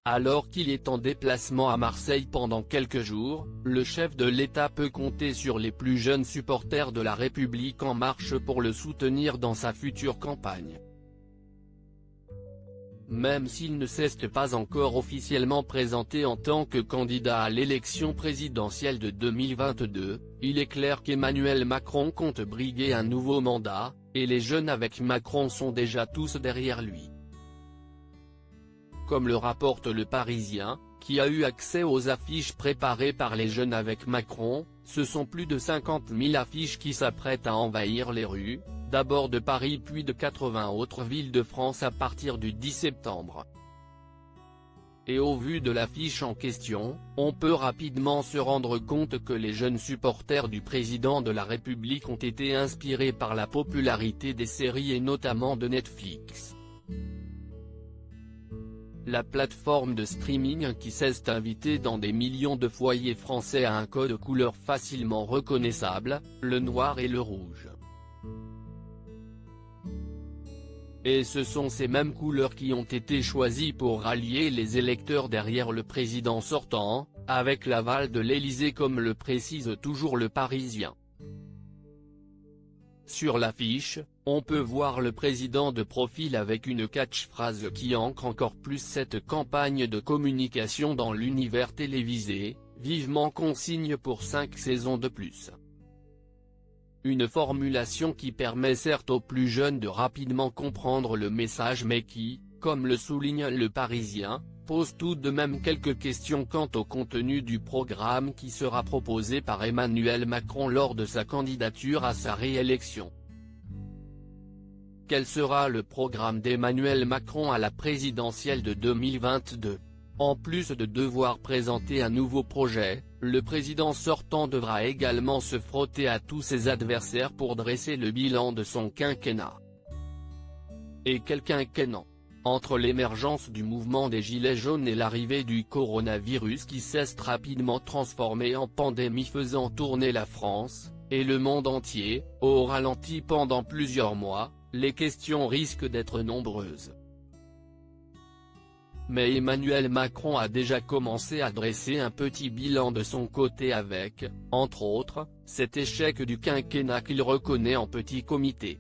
Alors qu'il est en déplacement à Marseille pendant quelques jours, le chef de l'État peut compter sur les plus jeunes supporters de La République En Marche pour le soutenir dans sa future campagne. Même s'il ne s'est pas encore officiellement présenté en tant que candidat à l'élection présidentielle de 2022, il est clair qu'Emmanuel Macron compte briguer un nouveau mandat, et les jeunes avec Macron sont déjà tous derrière lui. Comme le rapporte Le Parisien, qui a eu accès aux affiches préparées par les jeunes avec Macron, ce sont plus de 50 000 affiches qui s'apprêtent à envahir les rues, d'abord de Paris puis de 80 autres villes de France à partir du 10 septembre. Et au vu de l'affiche en question, on peut rapidement se rendre compte que les jeunes supporters du président de la République ont été inspirés par la popularité des séries et notamment de Netflix. La plateforme de streaming qui s'est invitée dans des millions de foyers français a un code couleur facilement reconnaissable, le noir et le rouge. Et ce sont ces mêmes couleurs qui ont été choisies pour rallier les électeurs derrière le président sortant, avec l'aval de l'Élysée comme le précise toujours Le Parisien. Sur l'affiche, on peut voir le président de profil avec une catchphrase qui ancre encore plus cette campagne de communication dans l'univers télévisé, vivement qu'on signe pour 5 saisons de plus. Une formulation qui permet certes aux plus jeunes de rapidement comprendre le message mais qui, comme le souligne Le Parisien, pose tout de même quelques questions quant au contenu du programme qui sera proposé par Emmanuel Macron lors de sa candidature à sa réélection. Quel sera le programme d'Emmanuel Macron à la présidentielle de 2022 ? En plus de devoir présenter un nouveau projet, le président sortant devra également se frotter à tous ses adversaires pour dresser le bilan de son quinquennat. Et quel quinquennat ? Entre l'émergence du mouvement des Gilets jaunes et l'arrivée du coronavirus qui s'est rapidement transformé en pandémie faisant tourner la France, et le monde entier, au ralenti pendant plusieurs mois, les questions risquent d'être nombreuses. Mais Emmanuel Macron a déjà commencé à dresser un petit bilan de son côté avec, entre autres, cet échec du quinquennat qu'il reconnaît en petit comité.